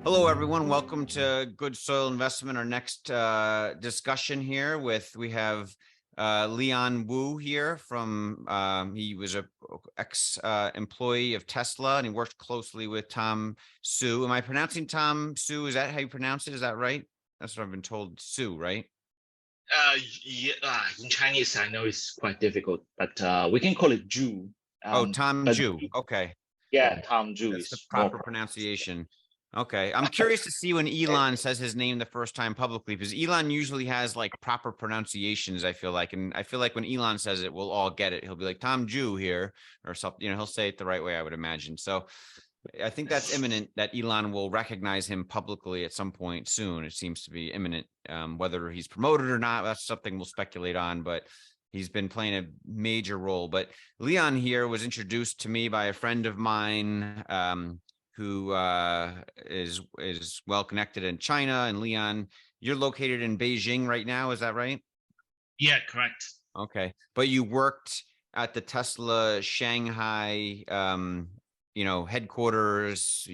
Hello, everyone. Welcome to Good Soil Investment. Our next discussion here we have Leon Wu here from, he was a ex-employee of Tesla, and he worked closely with Tom Zhu. Am I pronouncing Tom Zhu? Is that how you pronounce it? Is that right? That's what I've been told. Zhu, right? In Chinese, I know it's quite difficult, but we can call it Zhu. Oh, Tom But Zhu. Okay. yeah, Tom Zhu That's the is more proper pronounced. pronunciation. Okay. I'm curious to see when Elon says his name the first time publicly, because Elon usually has like proper pronunciations, I feel like. And I feel like when Elon says it, we'll all get it. He'll be like, Tom Jew here or something. He'll say it the right way, I would imagine. So I think that's imminent that Elon will recognize him publicly at some point soon. It seems to be imminent. Whether he's promoted or not, that's something we'll speculate on. But he's been playing a major role. But Leon here was introduced to me by a friend of mine who is well connected in China. And Leon, you're located in Beijing right now. Is that right? Yeah, correct. Okay. But you worked at the Tesla Shanghai headquarters,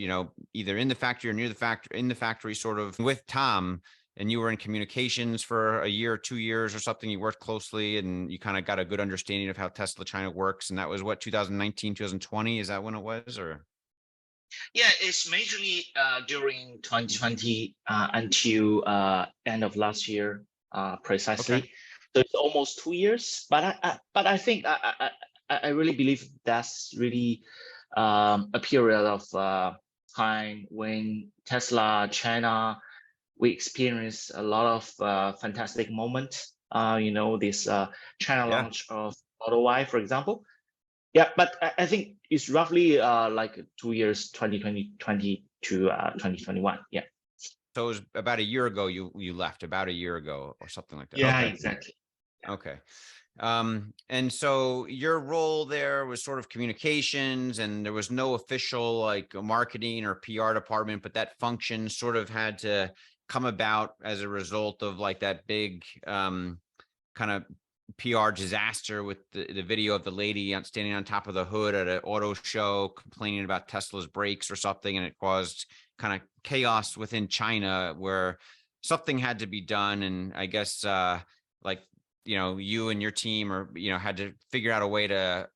either in the factory or near the factory, in the factory sort of with Tom, and you were in communications for a year or 2 years or something. You worked closely and you kind of got a good understanding of how Tesla China works. And that was what, 2019, 2020? Is that when it was, or? Yeah, it's majorly during 2020 until end of last year, Okay. precisely. So it's almost 2 years. But I think I really believe that's really a period of time when Tesla China we experienced a lot of fantastic moments. This China Yeah. launch of Model Y, for example. Yeah, but I think it's roughly like 2 years, 2020 to 2021. Yeah. So it was about a year ago you left, about a year ago or something like that. Yeah, Okay. exactly. Okay. And so your role there was sort of communications, and there was no official like marketing or PR department, but that function sort of had to come about as a result of like that big kind of PR disaster with the video of the lady standing on top of the hood at an auto show complaining about Tesla's brakes or something, and it caused kind of chaos within China where something had to be done. And I guess like you and your team or had to figure out a way to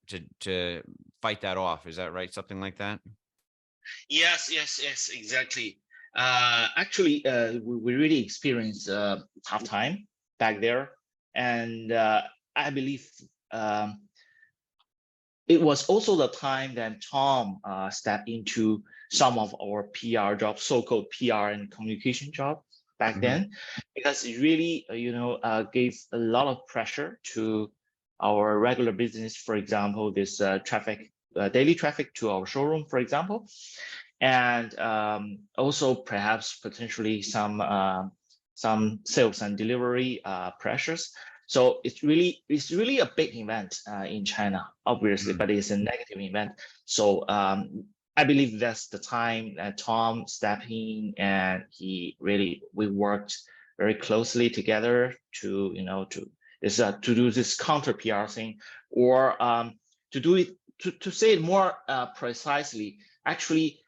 fight that off. Is that right? Something like that? Yes, exactly. Actually, we really experienced a tough time back there, and I believe it was also the time that Tom stepped into some of our PR jobs, so-called PR and communication job back Mm-hmm. then, because it really, gave a lot of pressure to our regular business. For example, this daily traffic to our showroom, for example, and also perhaps potentially some sales and delivery pressures. So it's really a big event in China, obviously, Mm-hmm. but it's a negative event. So I believe that's the time that Tom stepped in, and we worked very closely together to do this counter PR thing, or to do it to say it more precisely. Actually,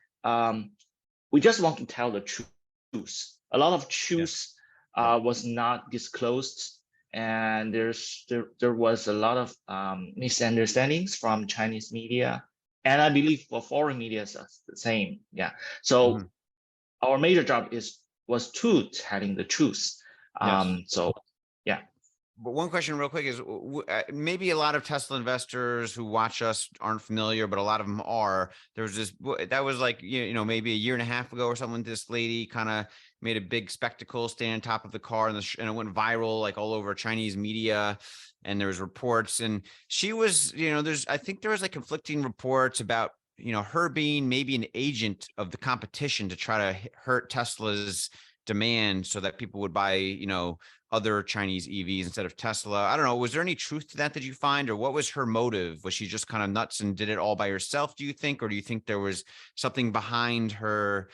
we just want to tell the truth. A lot of Yeah. truth was not disclosed, and there was a lot of misunderstandings from Chinese media, and I believe for foreign media it's the same. Yeah. So Mm-hmm. our major job was to telling the truth. Yes. So yeah. But one question real quick is maybe a lot of Tesla investors who watch us aren't familiar, but a lot of them are. There was that was like, maybe a year and a half ago or something. This lady kind of made a big spectacle standing on top of the car, and it went viral like all over Chinese media. And there was reports, and she was, I think there was like conflicting reports about, her being maybe an agent of the competition to try to hurt Tesla's demand so that people would buy, other Chinese EVs instead of Tesla. I don't know. Was there any truth to that you find, or what was her motive? Was she just kind of nuts and did it all by herself, do you think? Or do you think there was something behind her,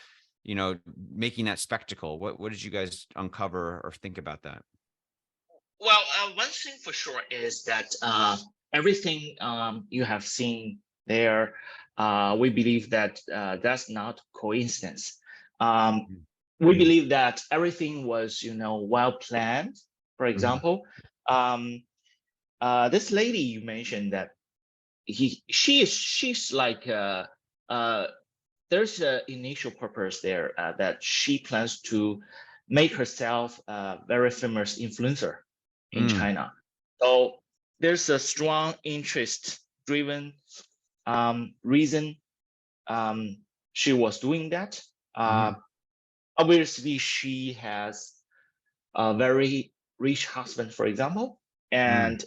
making that spectacle? What did you guys uncover or think about that? Well, one thing for sure is that everything you have seen there, we believe that that's not coincidence. We believe that everything was, well planned. For example, this lady you mentioned that she's like there's an initial purpose there that she plans to make herself a very famous influencer in China. So there's a strong interest-driven reason she was doing that. Obviously, she has a very rich husband, for example, and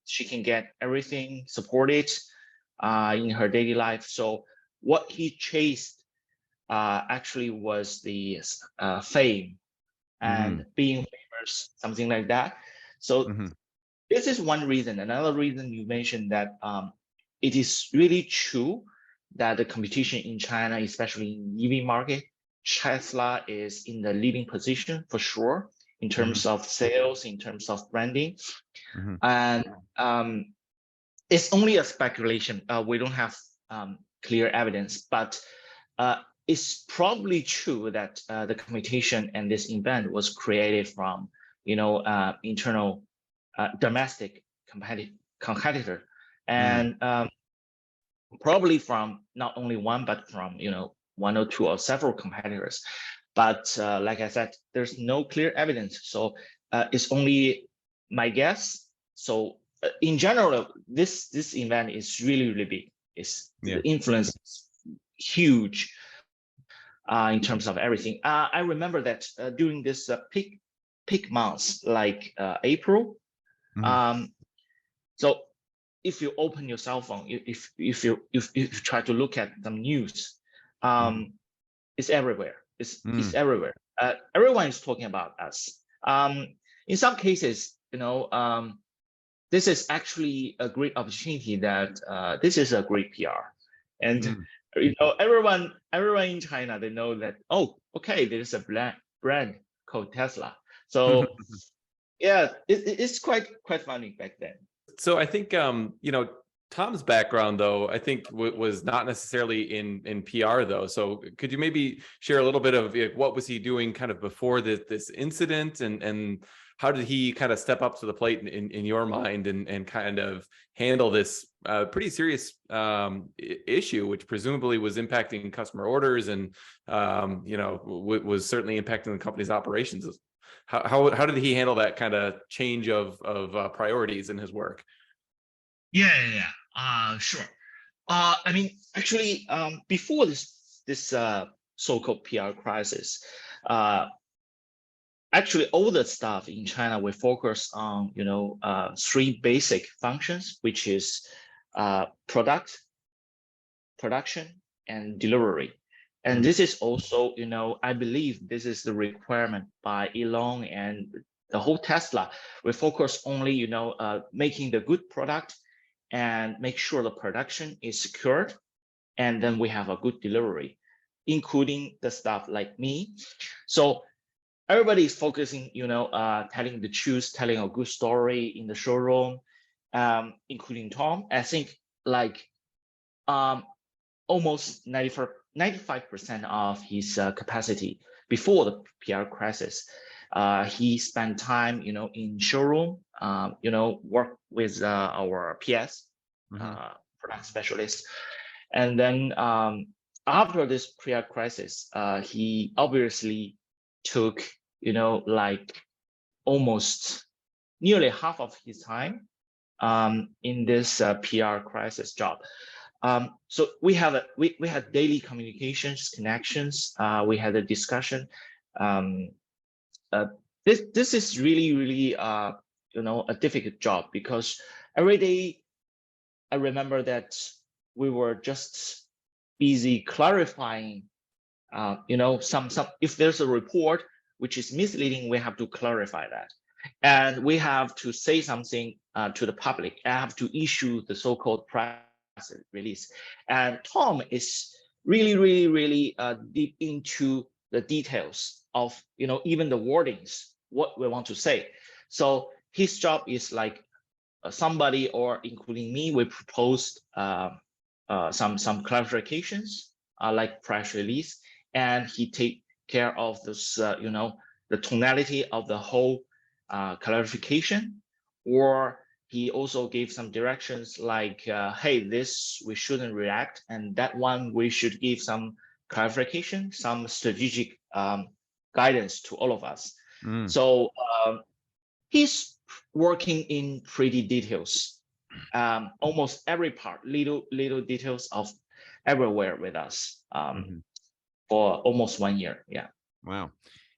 she can get everything supported in her daily life. So what he chased actually was the fame and being famous, something like that. So this is one reason. Another reason you mentioned that it is really true that the competition in China, especially in EV market, Tesla is in the leading position for sure in terms of sales, in terms of branding, and it's only a speculation. We don't have clear evidence, but it's probably true that the competition and this event was created from, internal domestic competitor, and probably from not only one, but from, one or two or several competitors. But like I said, there's no clear evidence. So it's only my guess. So in general, this event is really, really big. The influence is huge in terms of everything. I remember that during this peak months, like April. So if you open your cell phone, if you try to look at the news, it's everywhere. It's everywhere. Everyone is talking about us. In some cases, this is actually a great opportunity that this is a great PR. And everyone in China, they know that, oh, okay, there's a brand called Tesla. So yeah, it's quite funny back then. So I think Tom's background, though, I think was not necessarily in PR, though. So could you maybe share a little bit of what was he doing kind of before this incident, and how did he kind of step up to the plate in your mind and kind of handle this pretty serious issue, which presumably was impacting customer orders and was certainly impacting the company's operations? How did he handle that kind of change of priorities in his work? Sure. I mean, actually, before this so-called PR crisis, actually all the stuff in China we focus on, three basic functions, which is production, and delivery. And this is also, I believe this is the requirement by Elon and the whole Tesla. We focus only, making the good product and make sure the production is secured, and then we have a good delivery, including the stuff like me. So everybody is focusing, telling the truth, telling a good story in the showroom, including Tom. I think like almost 95% of his capacity before the PR crisis. He spent time, in showroom, work with our PS, product specialist. And then after this PR crisis, he obviously took, like almost nearly half of his time in this PR crisis job. So we had daily communications, connections. We had a discussion. This is really a difficult job, because every day I remember that we were just busy clarifying. Some if there's a report which is misleading, we have to clarify that, and we have to say something to the public. I have to issue the so-called press release, and Tom is really deep into the details of even the wordings, what we want to say. So his job is like somebody, or including me, we proposed some clarifications like press release, and he take care of this, the tonality of the whole clarification, or he also gave some directions like, hey, this we shouldn't react, and that one we should give some clarification, some strategic guidance to all of us. So he's working in pretty details, almost every part, little details of everywhere with us for almost 1 year. Yeah. Wow.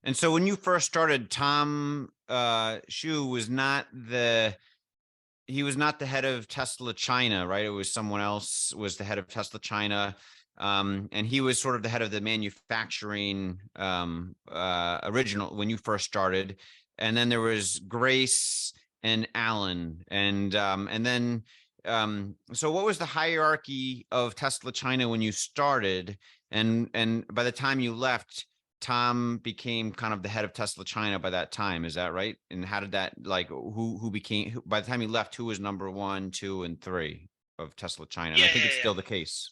And so when you first started, Tom Zhu was not the head of Tesla China, right? It was someone else was the head of Tesla China. And he was sort of the head of the manufacturing original when you first started. And then there was Grace and Alan. And then so what was the hierarchy of Tesla China when you started? And by the time you left, Tom became kind of the head of Tesla China by that time. Is that right? And how did that, like, who became, by the time he left, who was number 1, 2, and 3 of Tesla China? And I think it's still the case.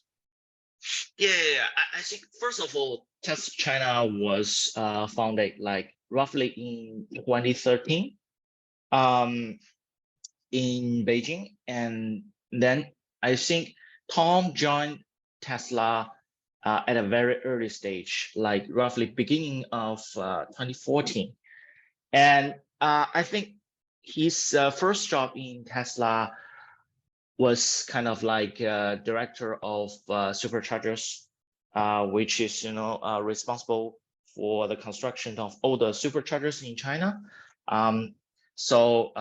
Yeah. I think, first of all, Tesla China was founded like roughly in 2013 in Beijing. And then I think Tom joined Tesla at a very early stage, like roughly beginning of 2014. And I think his first job in Tesla was kind of like director of superchargers, which is, responsible for the construction of all the superchargers in China. So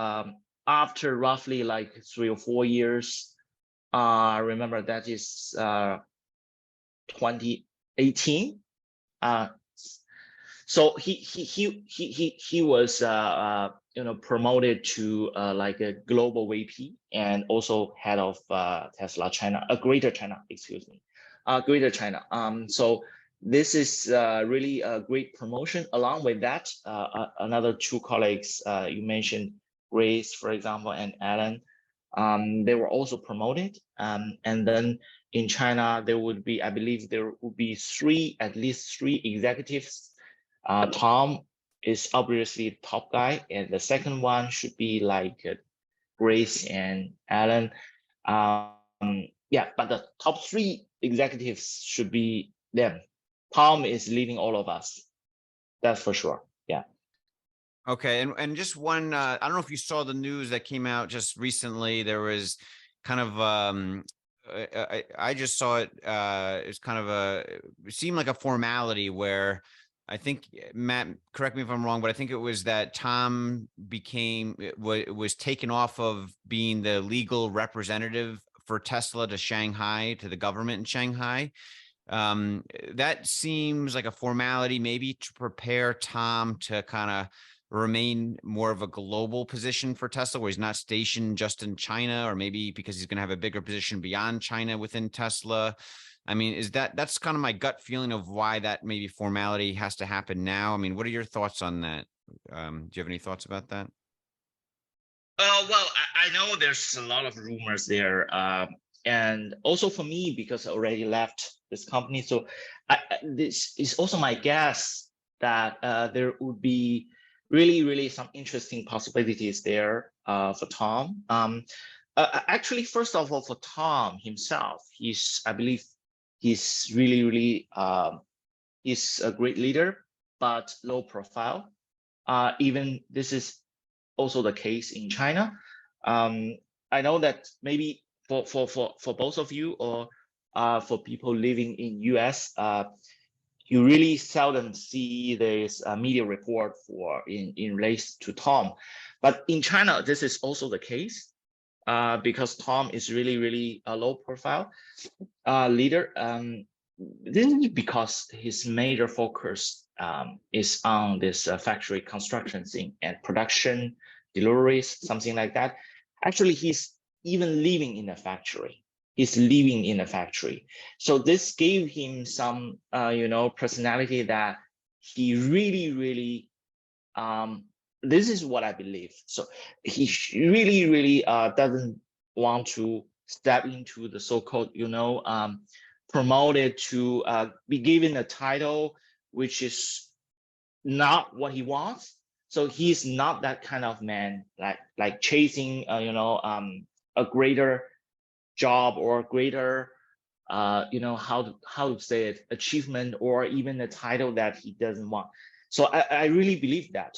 after roughly like 3 or 4 years, remember that is 2018. So he was promoted to like a global VP and also head of Tesla China, Greater China, Greater China. So this is really a great promotion. Along with that, another 2 colleagues you mentioned, Grace, for example, and Alan, they were also promoted. And then in China, there would be, I believe there would be at least three executives. Tom is obviously the top guy, and the second one should be like Grace and Alan. Yeah, but the top 3 executives should be them. Tom is leading all of us. That's for sure. Yeah. Okay. And just one, I don't know if you saw the news that came out just recently. There was kind of, I just saw it. It's kind of it seemed like a formality where I think, Matt, correct me if I'm wrong, but I think it was that Tom was taken off of being the legal representative for Tesla to Shanghai, to the government in Shanghai. That seems like a formality, maybe to prepare Tom to kind of remain more of a global position for Tesla, where he's not stationed just in China, or maybe because he's going to have a bigger position beyond China within Tesla. I mean, that's kind of my gut feeling of why that maybe formality has to happen now. I mean, what are your thoughts on that? Do you have any thoughts about that? Well, I know there's a lot of rumors there. And also for me, because I already left this company, so this is also my guess that there would be really some interesting possibilities there for Tom. Actually, first of all, for Tom himself, I believe he's really he's a great leader, but low profile. Even this is also the case in China. I know that maybe for both of you, or for people living in US, you really seldom see this media report in relation to Tom. But in China, this is also the case, because Tom is really a low profile leader. This is because his major focus is on this factory construction thing and production, deliveries, something like that. Actually, he's even living in a factory. He's living in a factory. So this gave him some, personality that he really, this is what I believe. So he really doesn't want to step into the so-called, promoted to be given a title which is not what he wants. So he's not that kind of man, like chasing, a greater job or greater, how to say it, achievement or even a title that he doesn't want. So I really believe that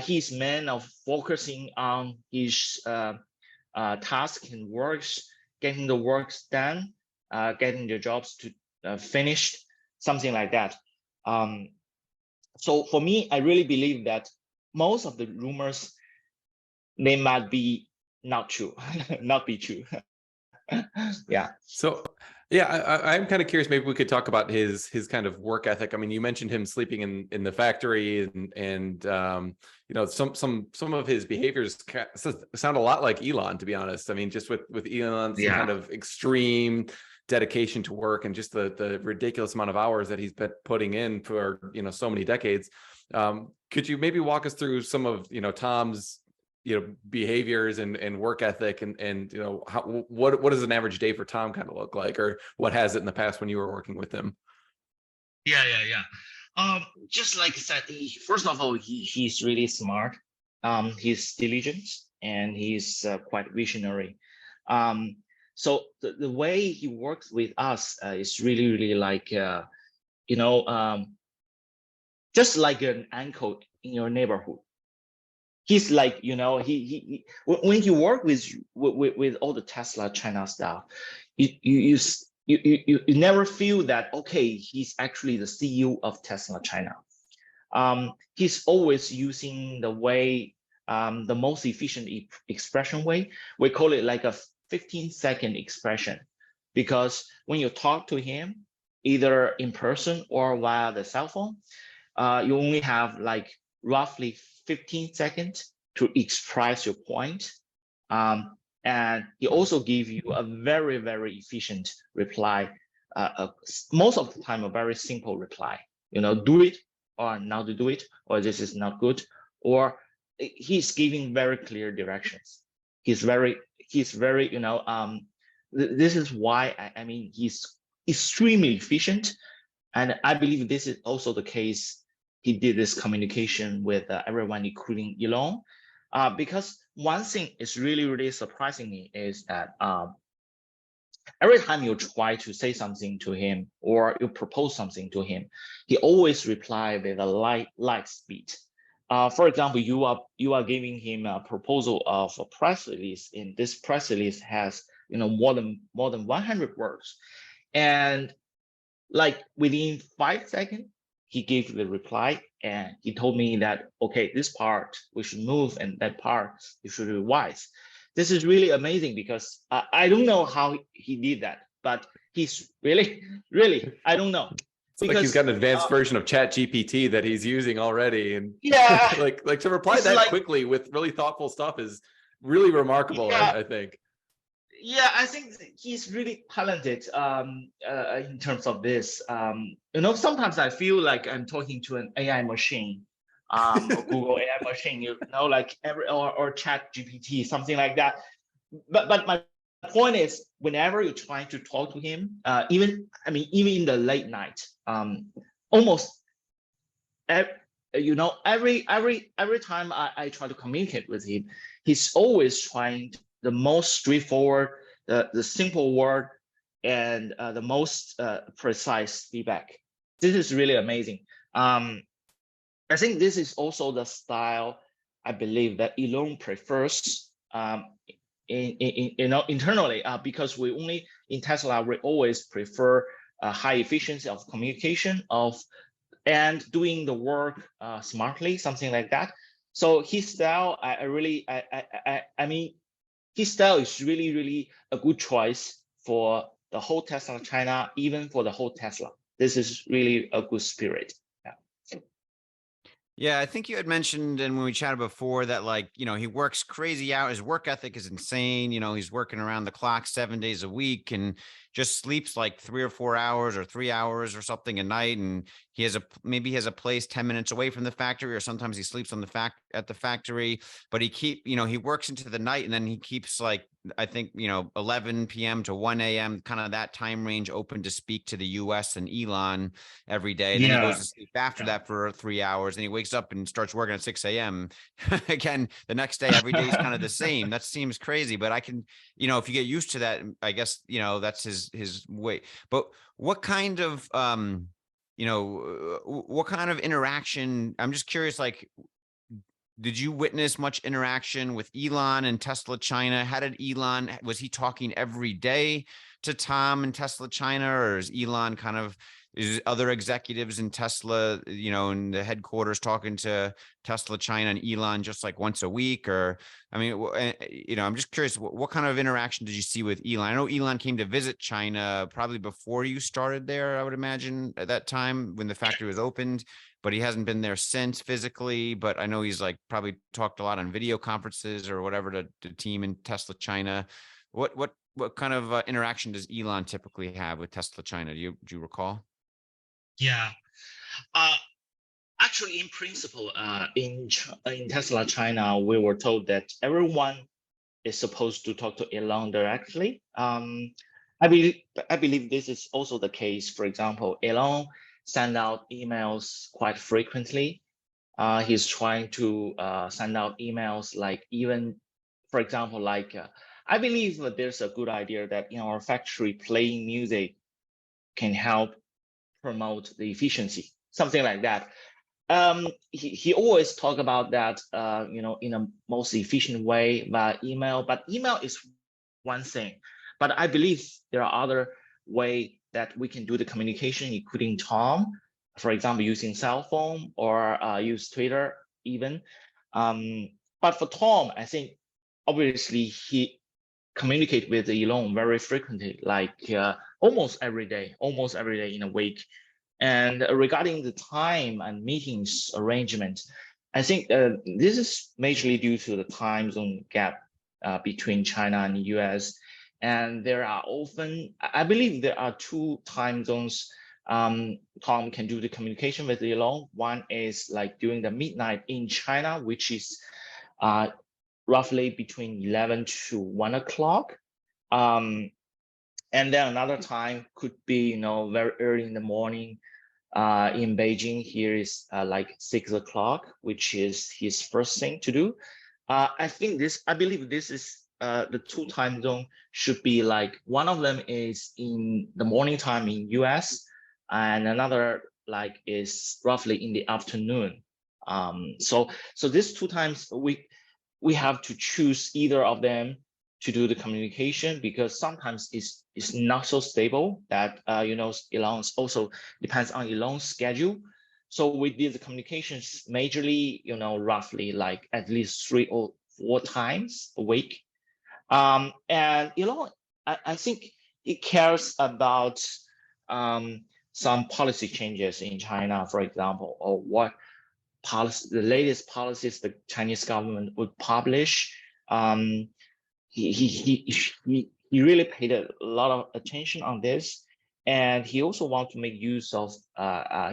he's man of focusing on his task and works, getting the works done, getting the jobs to finished, something like that. So for me, I really believe that most of the rumors, they might be not true, not be true. Yeah. So yeah, I'm kind of curious. Maybe we could talk about his kind of work ethic. I mean, you mentioned him sleeping in the factory, and some of his behaviors sound a lot like Elon, to be honest. I mean, just with Elon's kind of extreme dedication to work and just the ridiculous amount of hours that he's been putting in for so many decades. Could you maybe walk us through some of Tom's behaviors and work ethic, and what does an average day for Tom kind of look like, or what has it in the past when you were working with him? Yeah. Just like I said, first of all, he's really smart. He's diligent, and he's quite visionary. So the way he works with us is really like just like an uncle in your neighborhood. He's like, he when you work with all the Tesla China stuff, you never feel that, okay, he's actually the CEO of Tesla China. He's always using the way, the most efficient expression way. We call it like a 15-second expression, because when you talk to him, either in person or via the cell phone, you only have like roughly 15 seconds to express your point. And he also gives you a very, very efficient reply. Most of the time, a very simple reply, do it or not to do it, or this is not good, or he's giving very clear directions. He's very, this is why, I mean, he's extremely efficient. And I believe this is also the case. He did this communication with everyone, including Elon, because one thing is really surprising me is that every time you try to say something to him or you propose something to him, he always replies with a light speed. For example, you are giving him a proposal of a press release, and this press release has more than 100 words, and like within 5 seconds, he gave the reply, and he told me that, okay, this part we should move, and that part you should revise. This is really amazing, because I don't know how he did that, but he's really, I don't know. It's because, like he's got an advanced version of Chat GPT that he's using already, and like to reply that quickly with really thoughtful stuff is really remarkable. I think. Yeah, I think he's really talented in terms of this. Sometimes I feel like I'm talking to an AI machine, or Google AI machine, like or Chat GPT, something like that. But my point is, whenever you're trying to talk to him, even in the late night, almost every time I try to communicate with him, he's always trying the most straightforward, the simple word, and the most precise feedback. This is really amazing. I think this is also the style I believe that Elon prefers internally, because in Tesla we always prefer high efficiency of communication and doing the work smartly, something like that. So his style, his style is really a good choice for the whole Tesla China, even for the whole Tesla. This is really a good spirit. Yeah, I think you had mentioned, and when we chatted before, that he works crazy out. His work ethic is insane. He's working around the clock 7 days a week and just sleeps like 3 or 4 hours or 3 hours or something a night, and maybe he has a place 10 minutes away from the factory, or sometimes he sleeps on at the factory, but he works into the night, and then he keeps like, I think, 11 p.m. to 1 a.m., kind of that time range open to speak to the US and Elon every day. And then he goes Yeah, to sleep after yeah. that for 3 hours, and he wakes up and starts working at 6 a.m. Again, the next day, every day is kind of the same. That seems crazy, but I can, if you get used to that, I guess, that's his way. But what kind of, what kind of interaction? I'm just curious, like, did you witness much interaction with Elon and Tesla China? Was he talking every day to Tom and Tesla China, or is other executives in Tesla, in the headquarters talking to Tesla China and Elon just like once a week? Or, I mean, I'm just curious, what kind of interaction did you see with Elon? I know Elon came to visit China probably before you started there, I would imagine, at that time when the factory was opened, but he hasn't been there since physically. But I know he's like probably talked a lot on video conferences or whatever to the team in Tesla China. What kind of interaction does Elon typically have with Tesla China? Do you recall? Yeah. Uh, Actually, in principle, in Tesla China, we were told that everyone is supposed to talk to Elon directly. I believe this is also the case. For example, Elon send out emails quite frequently. He's trying to send out emails like, even, for example, like I believe that there's a good idea that in our factory playing music can help promote the efficiency, something like that. He always talk about that, in a most efficient way by email. But email is one thing. But I believe there are other way that we can do the communication, including Tom, for example, using cell phone or use Twitter even. But for Tom, I think obviously he communicate with Elon very frequently, like almost every day in a week. And regarding the time and meetings arrangement, I think this is majorly due to the time zone gap between China and the US. And there are often, I believe there are two time zones Tom can do the communication with Elon. One is like during the midnight in China, which is roughly between 11 to 1 o'clock. And then another time could be, very early in the morning. In Beijing, here is like 6 o'clock, which is his first thing to do. I believe this is the two time zone should be like, one of them is in the morning time in US, and another like is roughly in the afternoon. So these two times we have to choose either of them to do the communication, because sometimes it's not so stable that Elon's also depends on Elon's schedule. So we did the communications majorly, roughly like at least 3 or 4 times a week. And Elon, I think it cares about some policy changes in China, for example, or what policy, the latest policies the Chinese government would publish. He really paid a lot of attention on this, and he also wants to make use of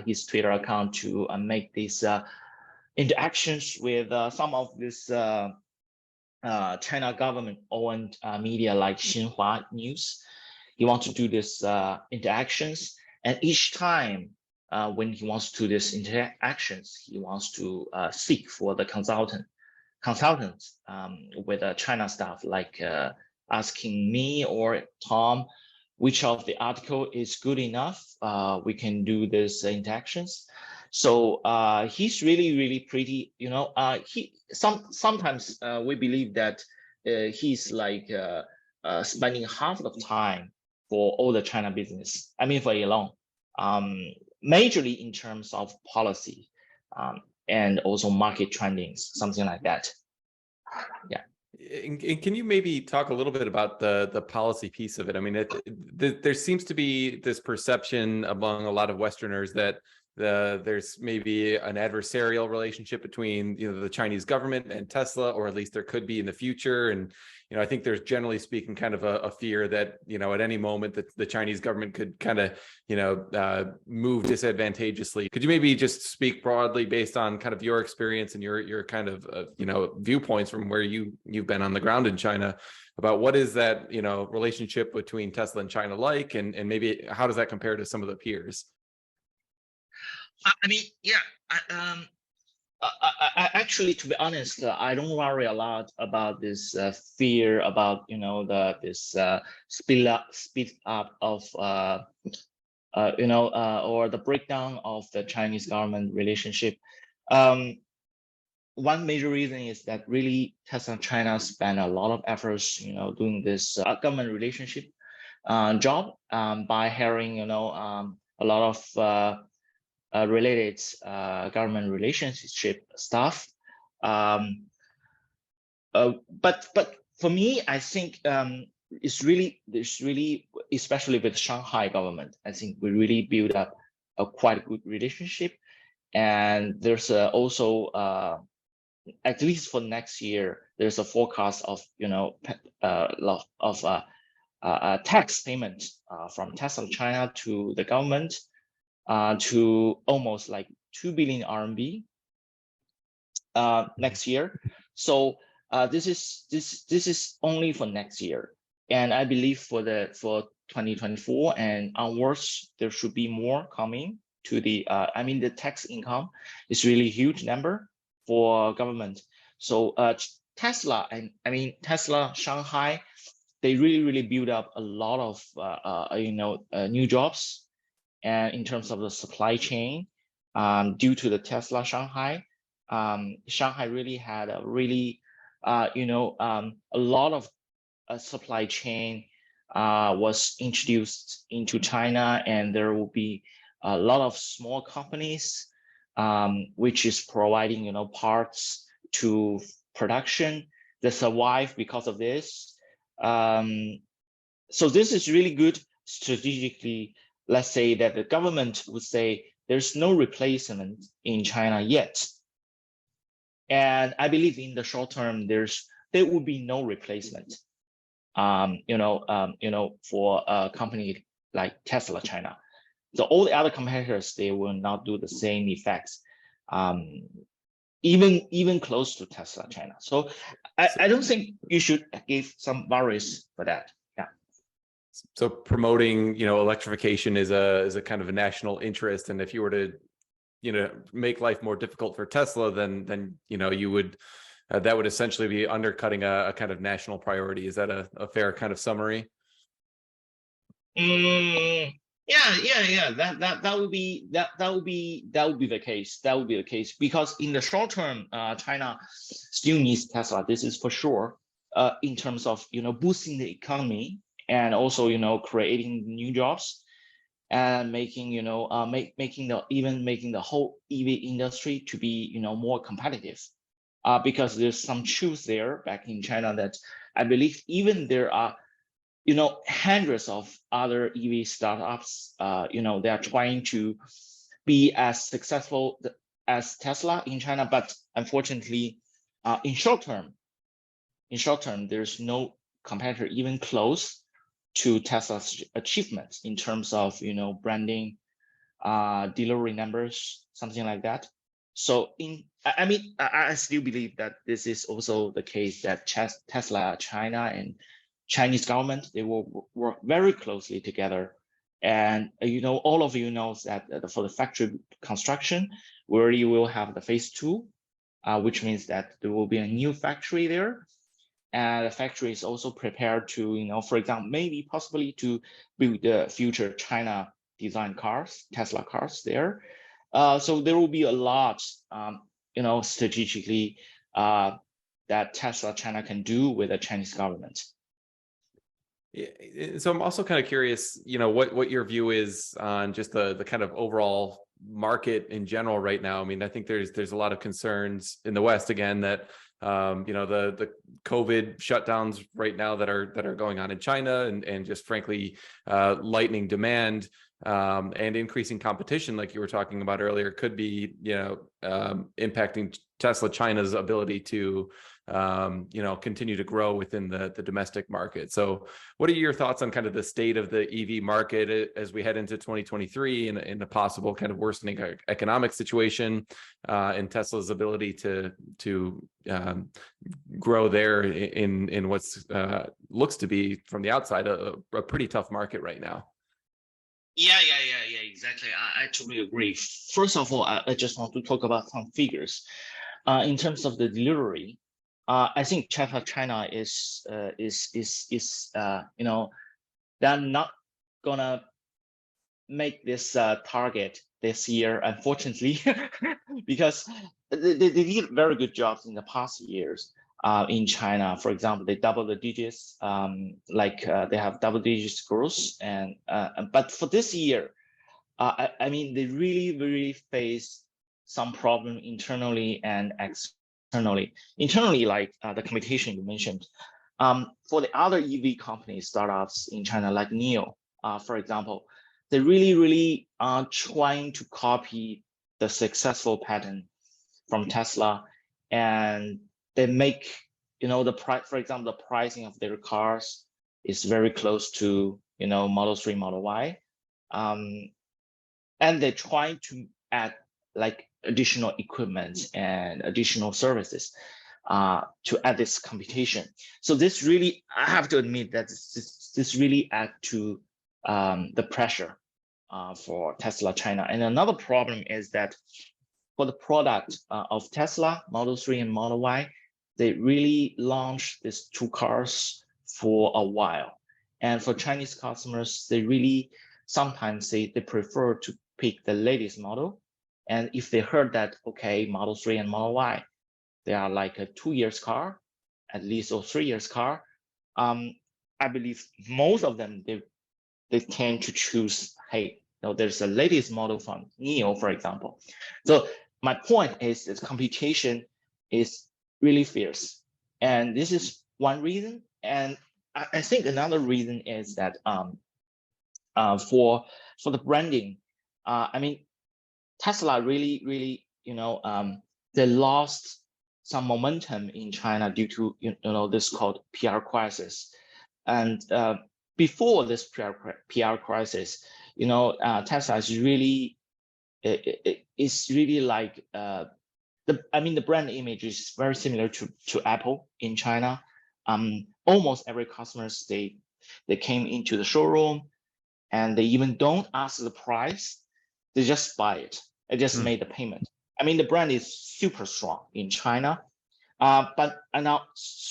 his Twitter account to make these interactions with some of this China government-owned media like Xinhua News. He wants to do this interactions, and each time when he wants to do these interactions, he wants to seek for the consultants with China staff, like asking me or Tom which of the article is good enough. We can do this interactions. So he's really pretty. Sometimes we believe that he's like spending half of the time for all the China business. I mean, for Elon, majorly in terms of policy. And also market trendings, something like that. Yeah. And can you maybe talk a little bit about the policy piece of it? I mean, there seems to be this perception among a lot of Westerners that there's maybe an adversarial relationship between, the Chinese government and Tesla, or at least there could be in the future. And I think there's, generally speaking, kind of a fear that at any moment that the Chinese government could kind of move disadvantageously. Could you maybe just speak broadly based on kind of your experience and your kind of viewpoints from where you've been on the ground in China about what is that relationship between Tesla and China like, and maybe how does that compare to some of the peers? I mean, yeah. I actually, to be honest, I don't worry a lot about this fear about this speed up of or the breakdown of the Chinese government relationship. One major reason is that really Tesla China spent a lot of efforts, doing this government relationship job by hiring, a lot of related government relationship staff. But for me, I think there's really, especially with Shanghai government, I think we really build up a quite good relationship. And there's also, at least for next year, there's a forecast of, tax payment from Tesla China to the government to almost like 2 billion RMB next year. So this is only for next year, and I believe for 2024 and onwards there should be more coming to the. I mean, the tax income is really huge number for government. So Tesla and Tesla Shanghai, they really build up a lot of new jobs. And in terms of the supply chain, due to the Tesla Shanghai, Shanghai really had a lot of supply chain was introduced into China, and there will be a lot of small companies which is providing parts to production that survive because of this. So this is really good strategically. Let's say that the government would say there's no replacement in China yet. And I believe in the short term, there will be no replacement, for a company like Tesla China. So all the other competitors, they will not do the same effects, even close to Tesla China. So I don't think you should give some worries for that. So promoting, electrification is a kind of a national interest, and if you were to, make life more difficult for Tesla, then you would that would essentially be undercutting a kind of national priority. Is that a fair kind of summary? Yeah. That would be the case. That would be the case, because in the short term, China still needs Tesla. This is for sure. In terms of boosting the economy, and also creating new jobs, and making making the whole EV industry to be more competitive, because there's some truth there back in China that I believe even there are hundreds of other EV startups, they are trying to be as successful as Tesla in China, but unfortunately in short term there's no competitor even close to Tesla's achievements in terms of branding, delivery numbers, something like that. So I still believe that this is also the case, that Tesla China and Chinese government, they will work very closely together. And all of you knows that for the factory construction, we already will have the phase 2, which means that there will be a new factory there. And the factory is also prepared to, for example, maybe possibly to build the future China design cars, Tesla cars there. So there will be a lot, strategically that Tesla China can do with the Chinese government. Yeah, so I'm also kind of curious, what your view is on just the kind of overall market in general right now. I mean, I think there's a lot of concerns in the West again that the COVID shutdowns right now that are going on in China, and just frankly lightening demand and increasing competition, like you were talking about earlier, could be, impacting Tesla China's ability to, continue to grow within the domestic market. So what are your thoughts on kind of the state of the EV market as we head into 2023 in a possible kind of worsening economic situation, and Tesla's ability to grow there in what's looks to be from the outside a pretty tough market right now? Yeah, exactly. I totally agree. First of all, I just want to talk about some figures. In terms of the delivery, I think China is they're not gonna make this target this year, unfortunately, because they did very good jobs in the past years. In China, for example, they double the digits, they have double digits growth, and but for this year, I mean, they really face some problem internally and externally. Internally, like the competition you mentioned, for the other EV companies, startups in China, like NIO, for example, they really are trying to copy the successful pattern from Tesla, and they make, the price, for example, the pricing of their cars is very close to, Model 3, Model Y. And they try to add like additional equipment and additional services to add this competition. So this really, I have to admit that this really add to the pressure for Tesla China. And another problem is that for the product of Tesla, Model 3 and Model Y, they really launched these two cars for a while. And for Chinese customers, they really sometimes they prefer to pick the latest model. And if they heard that, okay, Model 3 and Model Y, they are like a 2 years car, at least, or 3 years car, I believe most of them, they tend to choose, hey, there's a latest model from NIO, for example. So my point is that competition is really fierce. And this is one reason. And I think another reason is that for the branding, I mean, Tesla really, they lost some momentum in China due to, this called PR crisis. And before this PR crisis, Tesla is really, it's really like, the brand image is very similar to Apple in China. Almost every customers, they came into the showroom and they even don't ask the price. They just buy it. They just made the payment. I mean, the brand is super strong in China. But now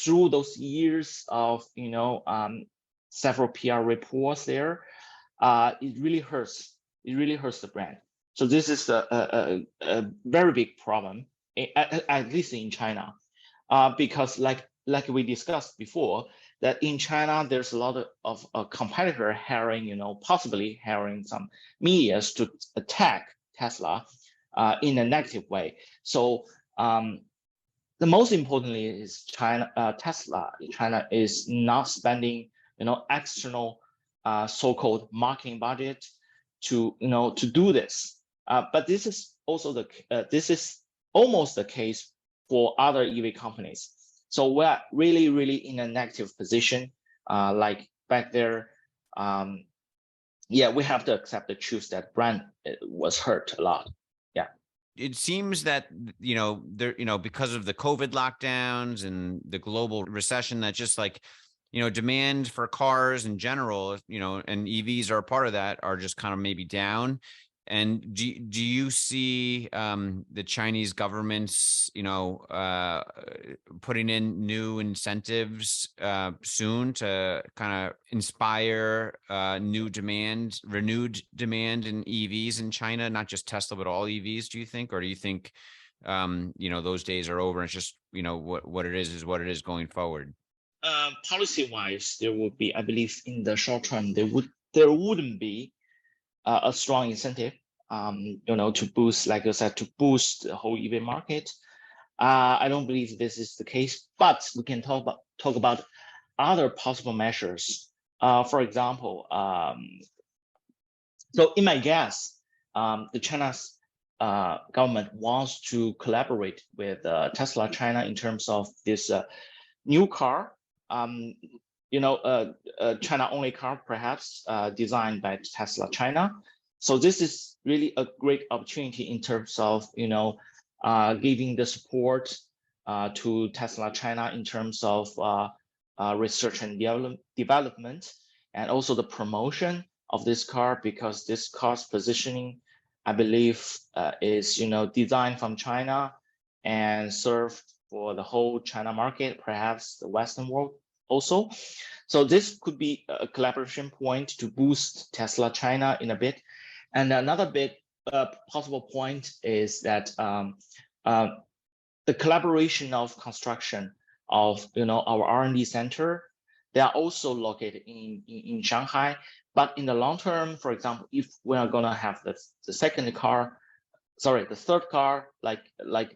through those years of, several PR reports there, it really hurts. It really hurts the brand. So this is a very big problem, at least in China, because like we discussed before, that in China there's a lot of a competitor hiring, possibly hiring some medias to attack Tesla in a negative way. So the most importantly is Tesla in China is not spending, external so-called marketing budget to do this. But this is also this is almost the case for other EV companies. So we're really in a negative position. Like back there, we have to accept the truth that brand was hurt a lot. Yeah. It seems that, there, because of the COVID lockdowns and the global recession, that just like, demand for cars in general, and EVs are a part of that, are just kind of maybe down. And do you see the Chinese government's, putting in new incentives soon to kind of inspire renewed demand in EVs in China, not just Tesla, but all EVs, do you think? Or do you think, those days are over and it's just, what it is what it is going forward? Policy-wise, there would be, I believe, in the short term, there wouldn't be a strong incentive, to boost, like you said, to boost the whole EV market. I don't believe this is the case, but we can talk about other possible measures. For example, So in my guess, the China's government wants to collaborate with Tesla China in terms of this new car, China-only car, perhaps designed by Tesla China. So this is really a great opportunity in terms of giving the support to Tesla China in terms of research and development, and also the promotion of this car, because this car's positioning, I believe, is designed from China and served for the whole China market, perhaps the Western world also. So this could be a collaboration point to boost Tesla China in a bit. And another big possible point is that the collaboration of construction of our R&D center, they are also located in Shanghai. But in the long term, for example, if we are going to have the third car, like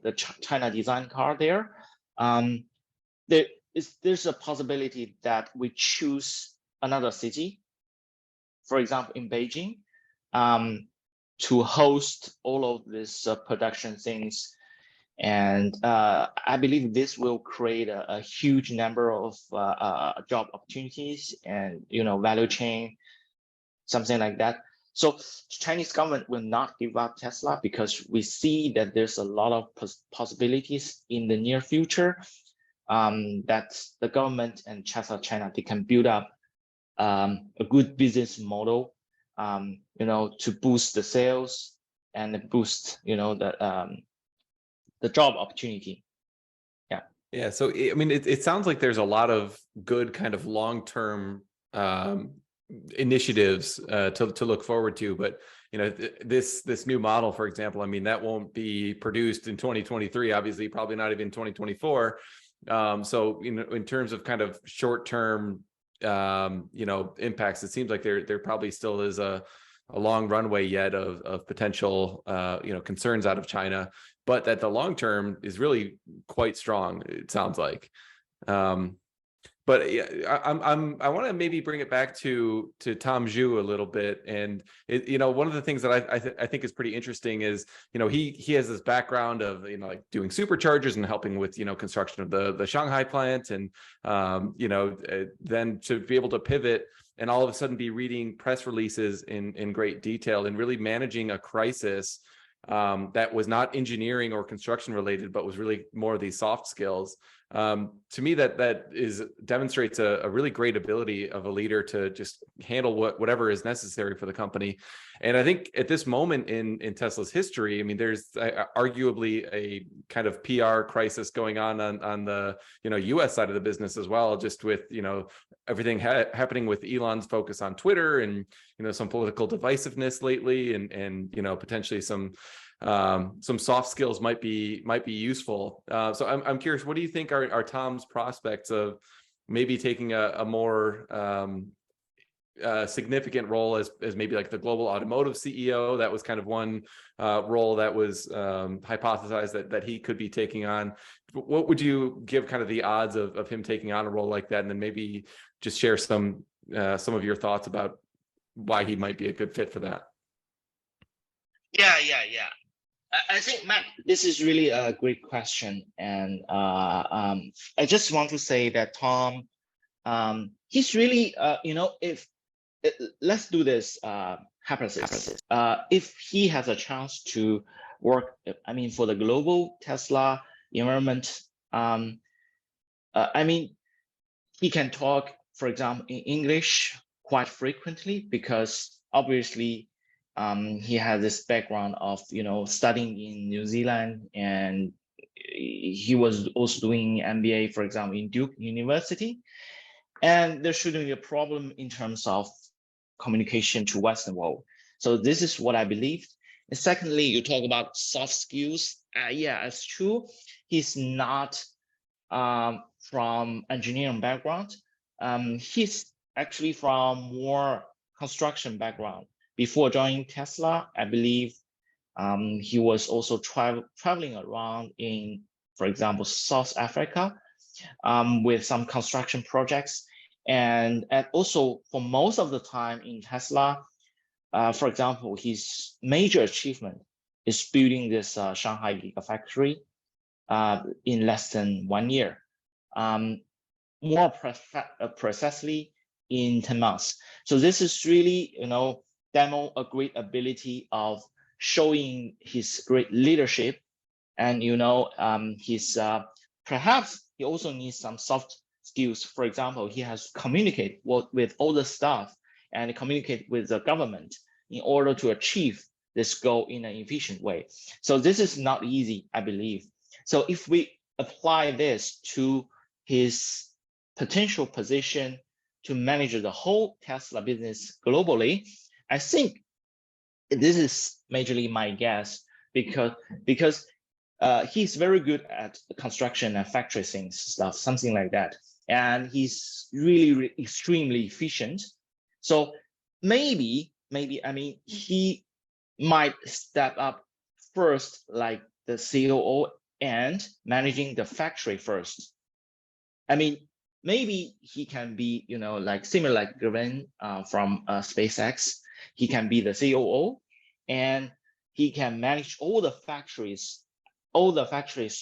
the China design car there, there's a possibility that we choose another city, for example, in Beijing, to host all of this production things. And I believe this will create a huge number of job opportunities and value chain, something like that. So Chinese government will not give up Tesla, because we see that there's a lot of possibilities in the near future, that the government and Tesla China, they can build up a good business model, to boost the sales and boost the job opportunity. Yeah. So I mean, it sounds like there's a lot of good kind of long-term initiatives to look forward to, but this new model, for example, I mean, that won't be produced in 2023, obviously, probably not even 2024. So in terms of kind of short-term impacts, it seems like there probably still is a long runway yet of potential concerns out of China, but that the long term is really quite strong, it sounds like. But yeah, I want to maybe bring it back to Tom Zhu a little bit, and one of the things that I think is pretty interesting is he has this background of like doing superchargers and helping with construction of the Shanghai plant, and then to be able to pivot and all of a sudden be reading press releases in great detail and really managing a crisis that was not engineering or construction related, but was really more of these soft skills. To me, that demonstrates a really great ability of a leader to just handle whatever is necessary for the company. And I think at this moment in Tesla's history, I mean, there's arguably a kind of PR crisis going on the US side of the business as well, just with everything happening with Elon's focus on Twitter and some political divisiveness lately, and potentially some soft skills might be useful. So I'm curious, what do you think are Tom's prospects of maybe taking a more significant role as maybe like the global automotive CEO? That was kind of one role that was hypothesized that he could be taking on. What would you give kind of the odds of him taking on a role like that, and then maybe just share some of your thoughts about why he might be a good fit for that? Yeah. I think, Matt, this is really a great question, and I just want to say that Tom, he's really, if let's do this hypothesis. If he has a chance to work, I mean, for the global Tesla environment, I mean, he can talk, for example, in English quite frequently, because obviously he has this background of studying in New Zealand, and he was also doing MBA, for example, in Duke University, and there shouldn't be a problem in terms of communication to Western world. So this is what I believe. And secondly, you talk about soft skills. Yeah, it's true. He's not from engineering background. He's actually from more construction background. Before joining Tesla, I believe he was also traveling around in, for example, South Africa with some construction projects. And also for most of the time in Tesla, For example, his major achievement is building this Shanghai Gigafactory in less than 1 year. More precisely in 10 months. So this is really, demo a great ability of showing his great leadership, and his perhaps he also needs some soft skills. For example, he has to communicate with all the staff and communicate with the government in order to achieve this goal in an efficient way. So this is not easy, I believe. So if we apply this to his potential position to manage the whole Tesla business globally, I think this is majorly my guess, because he's very good at construction and factory things stuff, something like that, and he's really extremely efficient. So maybe I mean, he might step up first, like the COO and managing the factory first. I mean, maybe he can be, like similar like Gavin from SpaceX. He can be the COO, and he can manage all the factories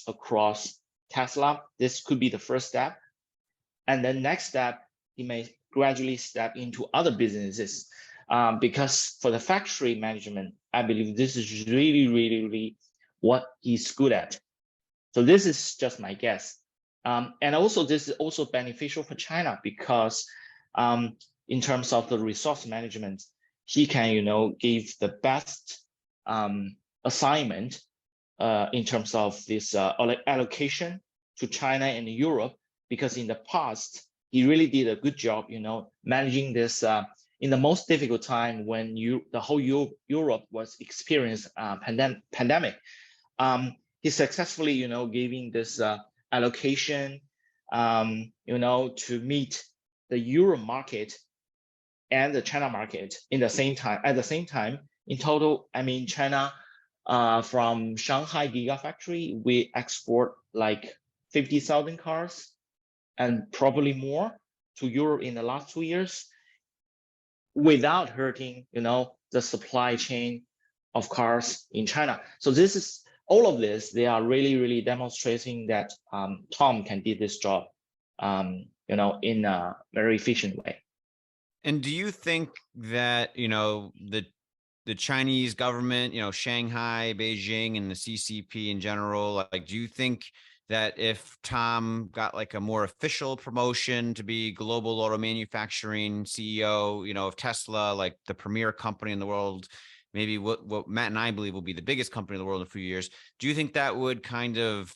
across Tesla. This could be the first step. And then next step, he may gradually step into other businesses. Because for the factory management, I believe this is really what he's good at. So this is just my guess. And also this is also beneficial for China, because in terms of the resource management, he can, give the best assignment in terms of this allocation to China and Europe, because in the past, he really did a good job, managing this in the most difficult time when the whole Europe was experiencing pandemic. He successfully, giving this allocation, to meet the Euro market and the China market at the same time. In total, I mean, China, from Shanghai Gigafactory, we export like 50,000 cars and probably more to Europe in the last 2 years, without hurting, the supply chain of cars in China. So this is all of this. They are really demonstrating that Tom can do this job, in a very efficient way. And do you think that, the Chinese government, Shanghai, Beijing, and the CCP in general, like, do you think that if Tom got like a more official promotion to be global auto manufacturing CEO, of Tesla, like the premier company in the world, maybe what Matt and I believe will be the biggest company in the world in a few years, do you think that would kind of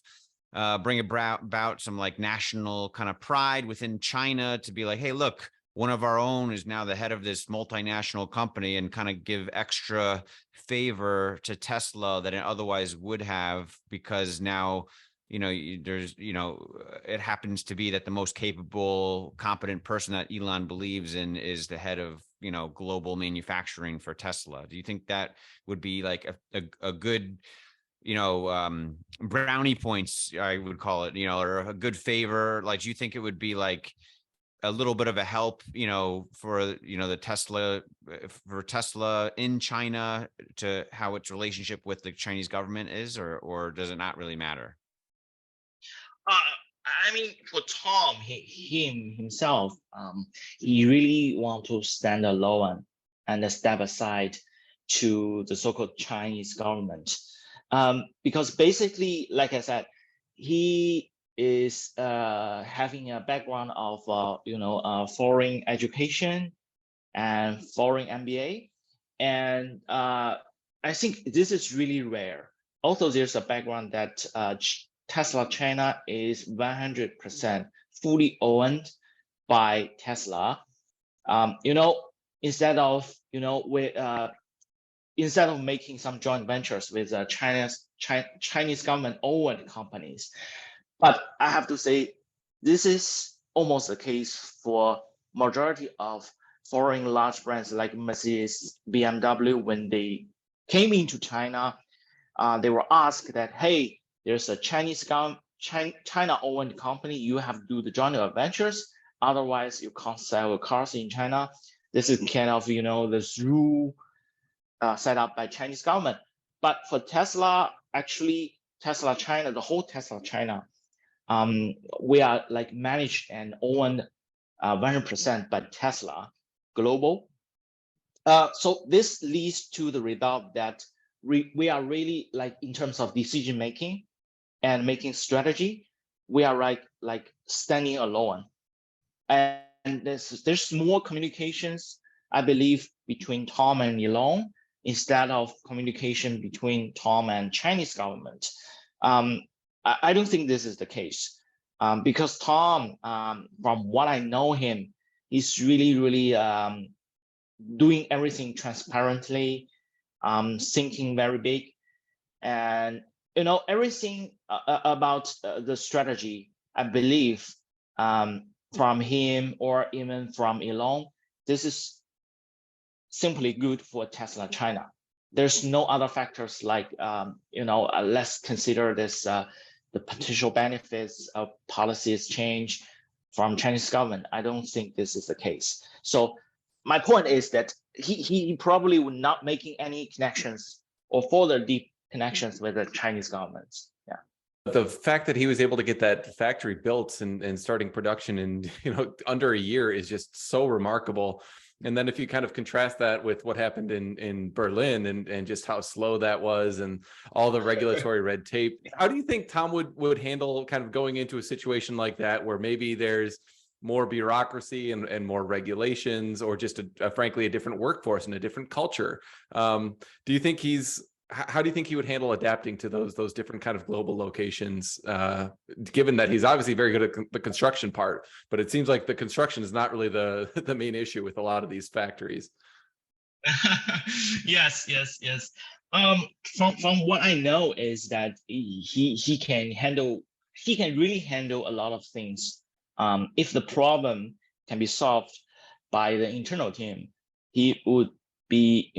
bring about some like national kind of pride within China to be like, hey, look, one of our own is now the head of this multinational company, and kind of give extra favor to Tesla that it otherwise would have, because now, there's, it happens to be that the most capable, competent person that Elon believes in is the head of, global manufacturing for Tesla. Do you think that would be like a good, brownie points, I would call it, or a good favor? Like, do you think it would be like a little bit of a help, for, the Tesla in China, to how its relationship with the Chinese government is, or does it not really matter? I mean, for Tom, himself, he really want to stand alone and step aside to the so-called Chinese government, because basically, like I said, he is having a background of foreign education and foreign MBA, and I think this is really rare. Also, there's a background that Tesla China is 100% fully owned by Tesla. Instead of instead of making some joint ventures with Chinese government-owned companies. But I have to say, this is almost the case for majority of foreign large brands like Mercedes, BMW. When they came into China, they were asked that, hey, there's a China-owned company, you have to do the joint ventures, otherwise you can't sell cars in China. This is kind of, this rule set up by Chinese government. But for Tesla, actually, Tesla China, the whole Tesla China, we are like managed and owned 100% by Tesla Global. So this leads to the result that we are really like in terms of decision making and making strategy, we are like standing alone. And there's more communications, I believe, between Tom and Elon instead of communication between Tom and Chinese government. I don't think this is the case, because Tom, from what I know him, he's really doing everything transparently, thinking very big, and everything about the strategy, I believe, from him or even from Elon, this is simply good for Tesla China. There's no other factors like let's consider this the potential benefits of policies change from Chinese government. I don't think this is the case. So my point is that he probably would not making any connections or further deep connections with the Chinese government. Yeah. The fact that he was able to get that factory built and starting production in under a year is just so remarkable. And then if you kind of contrast that with what happened in Berlin and just how slow that was and all the regulatory red tape, how do you think Tom would handle kind of going into a situation like that where maybe there's more bureaucracy and more regulations, or just frankly a different workforce and a different culture? Do you think how do you think he would handle adapting to those different kind of global locations, given that he's obviously very good at the construction part, but it seems like the construction is not really the main issue with a lot of these factories? Yes. From what I know is that he can really handle a lot of things. If the problem can be solved by the internal team, he would be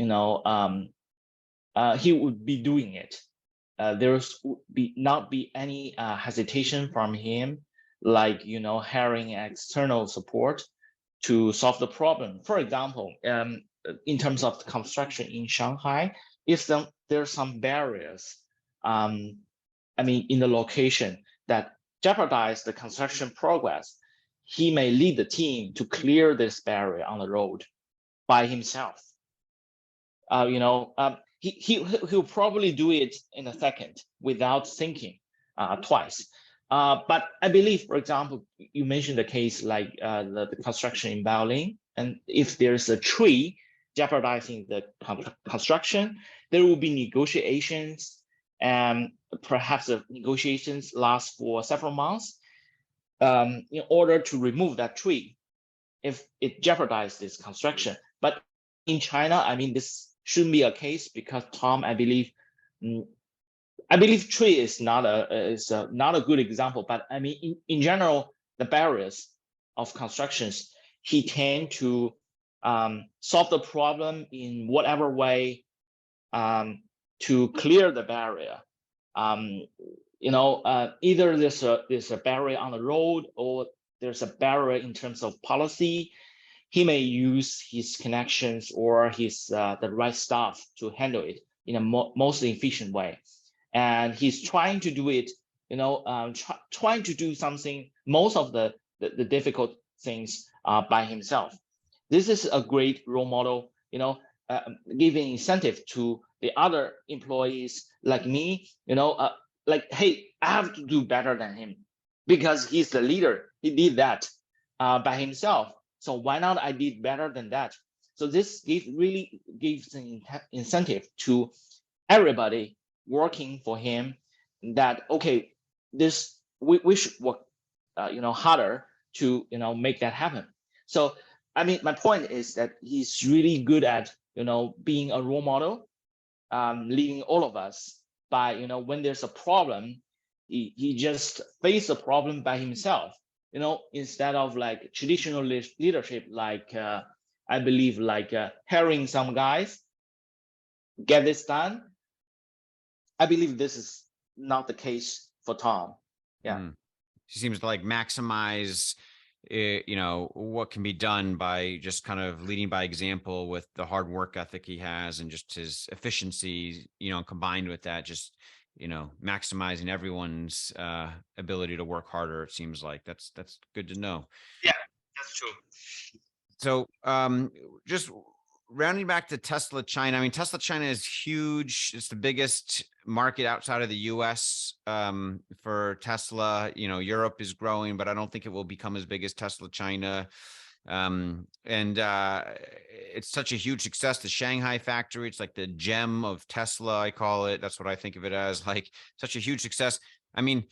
he would be doing it. There would not be any hesitation from him, like hiring external support to solve the problem. For example, in terms of the construction in Shanghai, if there's some barriers, in the location that jeopardize the construction progress, he may lead the team to clear this barrier on the road by himself. He'll probably do it in a second without thinking twice. But I believe, for example, you mentioned the case like the construction in Berlin, and if there's a tree jeopardizing the construction, there will be negotiations, and perhaps the negotiations last for several months in order to remove that tree if it jeopardizes this construction. But in China, this shouldn't be a case, because Tom, I believe tree is not a good example, but in general, the barriers of constructions, he tend to solve the problem in whatever way to clear the barrier. Either there's a barrier on the road, or there's a barrier in terms of policy. He may use his connections or his the right staff to handle it in a most efficient way, and he's trying to do it. Trying to do something, most of the difficult things by himself. This is a great role model. Giving incentive to the other employees like me. Like, hey, I have to do better than him because he's the leader. He did that by himself. So why not I did better than that? So this really gives an incentive to everybody working for him that, okay, we should work harder to make that happen. So my point is that he's really good at being a role model, leading all of us by when there's a problem, he just face the problem by himself. Instead of like traditional leadership, like I believe like hiring some guys, get this done. I believe this is not the case for Tom. Yeah. He seems to like maximize you know, what can be done by just kind of leading by example with the hard work ethic he has and just his efficiency, you know, combined with that, just, you know, maximizing everyone's ability to work harder. It seems like that's good to know. Yeah, that's true. So just rounding back to Tesla China, I mean, Tesla China is huge. It's the biggest market outside of the US for Tesla. You know, Europe is growing, but I don't think it will become as big as Tesla China. And it's such a huge success. The Shanghai factory, it's like the gem of Tesla, I call it. That's what I think of it as, like such a huge success. I mean,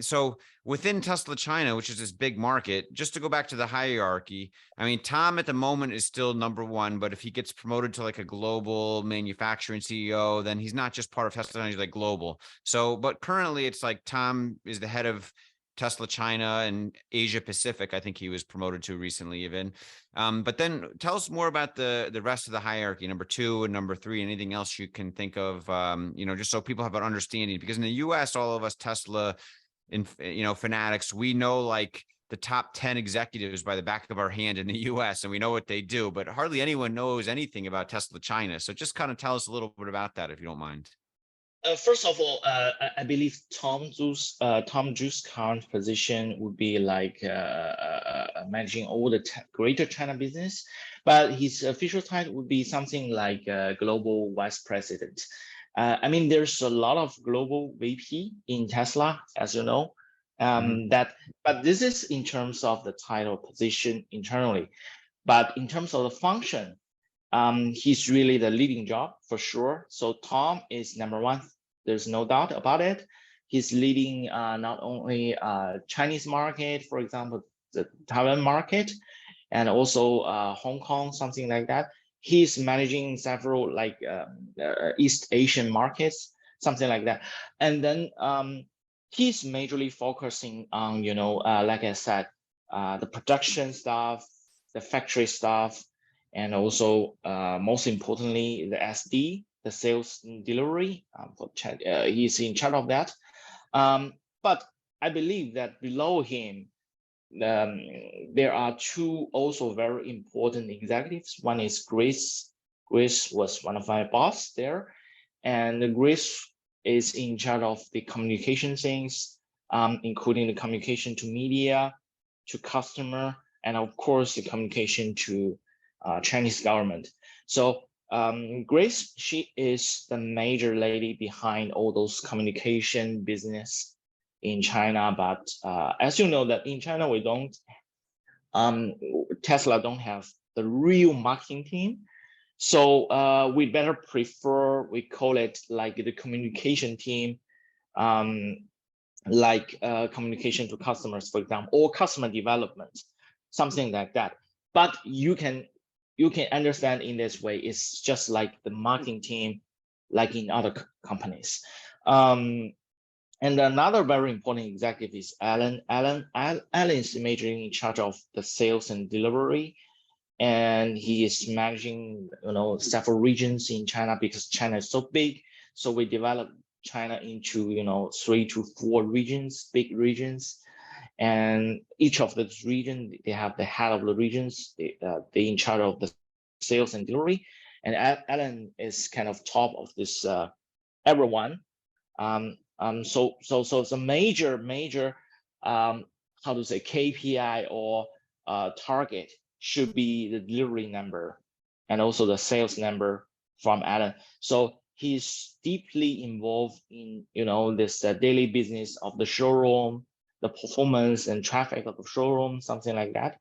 so within Tesla China, which is this big market, just to go back to the hierarchy, I mean, Tom at the moment is still number one, but if he gets promoted to like a global manufacturing CEO, then he's not just part of Tesla, he's like global. So, but currently it's like Tom is the head of Tesla China and Asia Pacific. I think he was promoted to recently even. But then tell us more about the rest of the hierarchy, number 2 and number 3, anything else you can think of, you know, just so people have an understanding, because in the US, all of us Tesla you know, fanatics, we know like the top 10 executives by the back of our hand in the US, and we know what they do, but hardly anyone knows anything about Tesla China. So just kind of tell us a little bit about that, if you don't mind. First of all, I believe Tom Zhu's current position would be like managing all the Greater China business, but his official title would be something like Global Vice President. I mean, there's a lot of global VP in Tesla, as you know, but this is in terms of the title position internally. But in terms of the function, he's really the leading job for sure. So Tom is number one. There's no doubt about it. He's leading not only Chinese market, for example, the Taiwan market, and also Hong Kong, something like that. He's managing several like East Asian markets, something like that. And then he's majorly focusing on, you know, like I said, the production stuff, the factory stuff, and also most importantly, the SD, the sales and delivery. He's in charge of that. But I believe that below him, there are 2 also very important executives. One is Grace. Grace was one of my boss there, and Grace is in charge of the communication things, including the communication to media, to customer, and of course the communication to Chinese government. So Grace, she is the major lady behind all those communication business in China. But as you know, that in China we don't, Tesla don't have the real marketing team. So we better prefer, we call it like the communication team, like communication to customers, for example, or customer development, something like that. But you can understand in this way, it's just like the marketing team, like in other companies. And another very important executive is Elon. Elon is majorly in charge of the sales and delivery, and he is managing, you know, several regions in China because China is so big. So we developed China into, you know, 3 to 4 regions, big regions. And each of those regions, they have the head of the regions, they in charge of the sales and delivery. And Elon is kind of top of this everyone. So the major how to say KPI or target should be the delivery number and also the sales number from Elon. So he's deeply involved in, you know, this daily business of the showroom, the performance and traffic of the showroom, something like that.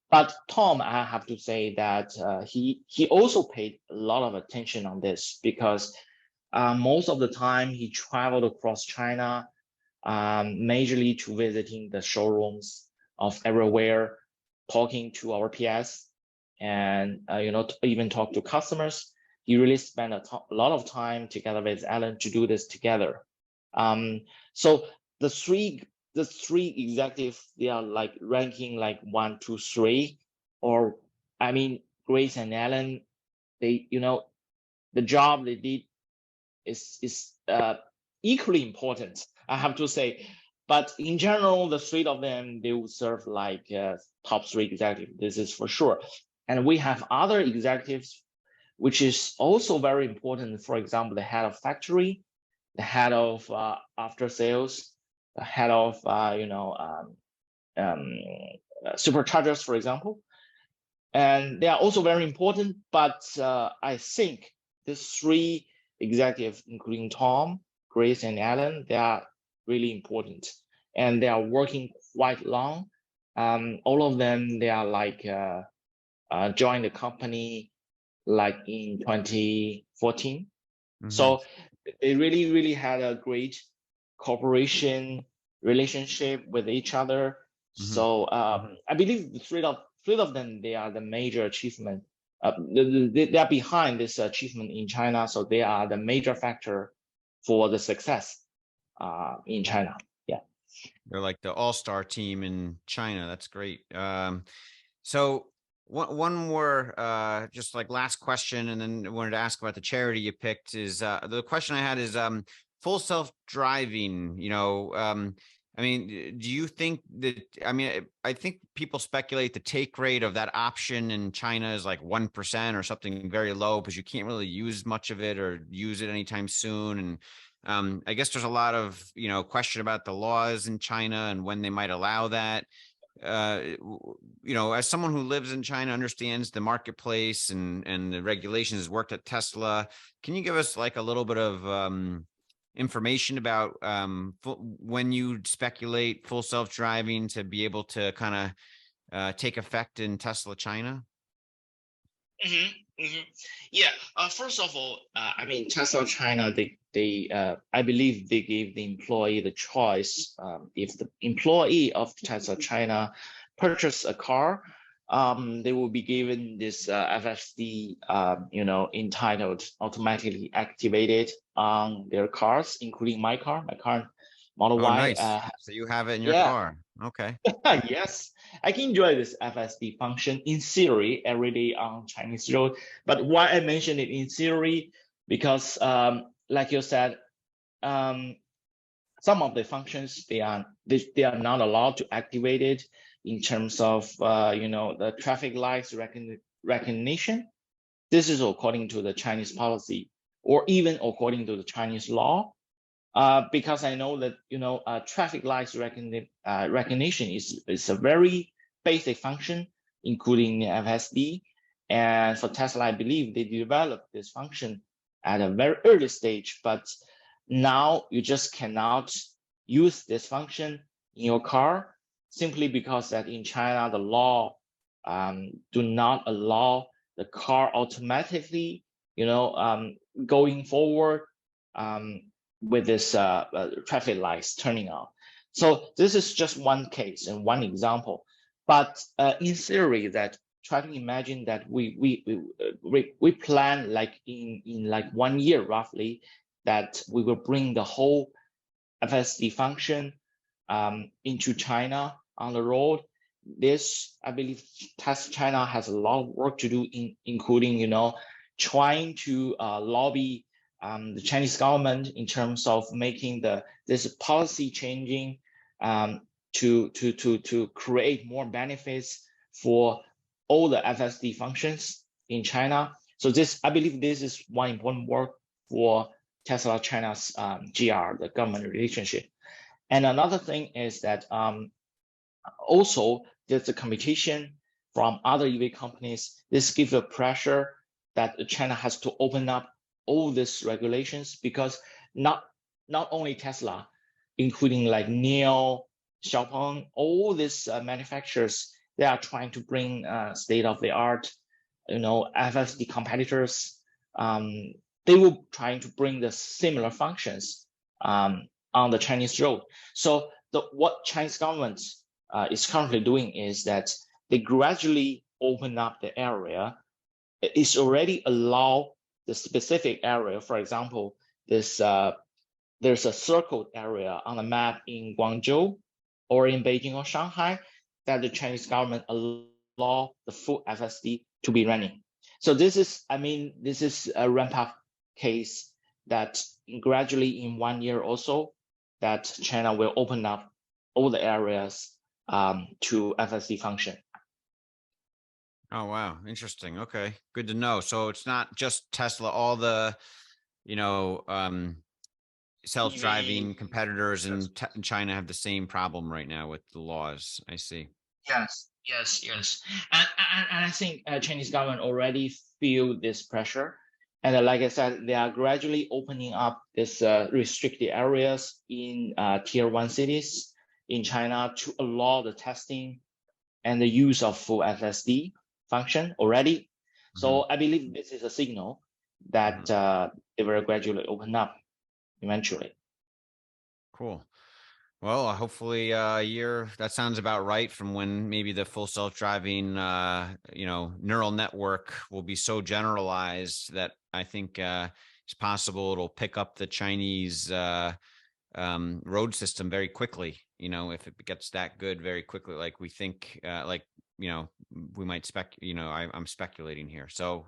But Tom, I have to say that he also paid a lot of attention on this because most of the time he traveled across China, majorly to visiting the showrooms of everywhere, talking to our PS, and you know, even talk to customers. He really spent a lot of time together with Elon to do this together. So the three executives, they are like ranking like 1, 2, 3, or I mean, Grace and Elon, they, you know, the job they did is equally important, I have to say. But in general, the three of them, they will serve like top three executives. This is for sure. And we have other executives, which is also very important. For example, the head of factory, the head of after sales, the head of superchargers, for example. And they are also very important. But I think these three executives, including Tom, Grace, and Alan, they are really important, and they are working quite long. All of them, they are like joined the company like in 2014. So they really had a great cooperation relationship with each other. So I believe the three of them, they are the major achievement. They are behind this achievement in China, so they are the major factor for the success in China. Yeah, they're like the all-star team in China. That's great. So one more just like last question, and then I wanted to ask about the charity you picked. Is the question I had is full self-driving, I mean, do you think that, I mean, I think people speculate the take rate of that option in China is like 1% or something very low, because you can't really use much of it or use it anytime soon. And I guess there's a lot of, question about the laws in China and when they might allow that. As someone who lives in China, understands the marketplace and the regulations, has worked at Tesla, can you give us like a little bit of information about when you speculate full self-driving to be able to kind of take effect in Tesla China? Yeah. First of all, I mean, Tesla China, they I believe they gave the employee the choice. If the employee of Tesla China purchase a car, they will be given this FSD, entitled automatically activated on their cars, including my car Model Y. Nice. So you have it in your car. Okay. Yes, I can enjoy this FSD function in theory every day on Chinese road. But why I mentioned it in theory, because like you said, some of the functions they are not allowed to activate it in terms of the traffic lights recognition. This is according to the Chinese policy, or even according to the Chinese law. Because I know that traffic lights recognition is a very basic function, including FSD. And for Tesla, I believe they developed this function at a very early stage, but now you just cannot use this function in your car, simply because that in China the law do not allow the car automatically going forward with this traffic lights turning on. So this is just one case and one example. But in theory, that try to imagine that we plan like in like 1 year roughly, that we will bring the whole FSD function into China on the road. This, I believe, Tesla China has a lot of work to do, including trying to lobby the Chinese government in terms of making this policy changing to create more benefits for all the FSD functions in China. So I believe this is one important work for Tesla China's GR, the government relationship. And another thing is that also there's a competition from other EV companies. This gives a pressure that China has to open up all these regulations, because not only Tesla, including like NIO, Xiaopeng, all these manufacturers, they are trying to bring state-of-the-art, FSD competitors. They were trying to bring the similar functions on the Chinese road. So what Chinese government is currently doing is that they gradually open up the area. It's already allowed the specific area. For example, there's a circled area on the map in Guangzhou or in Beijing or Shanghai that the Chinese government allow the full FSD to be running. So this is a ramp up case that gradually in 1 year or so that China will open up all the areas to FSD function. Oh, wow. Interesting. Okay. Good to know. So it's not just Tesla, all the, self-driving competitors in China have the same problem right now with the laws. I see. Yes, yes, yes. And I think Chinese government already feel this pressure. And like I said, they are gradually opening up this restricted areas in tier 1 cities in China to allow the testing and the use of full FSD function already. So I believe this is a signal that they will gradually open up eventually. Cool. Well, hopefully a year, that sounds about right, from when maybe the full self-driving, neural network will be so generalized that I think it's possible it'll pick up the Chinese road system very quickly. If it gets that good very quickly, like we think, we might I'm speculating here. So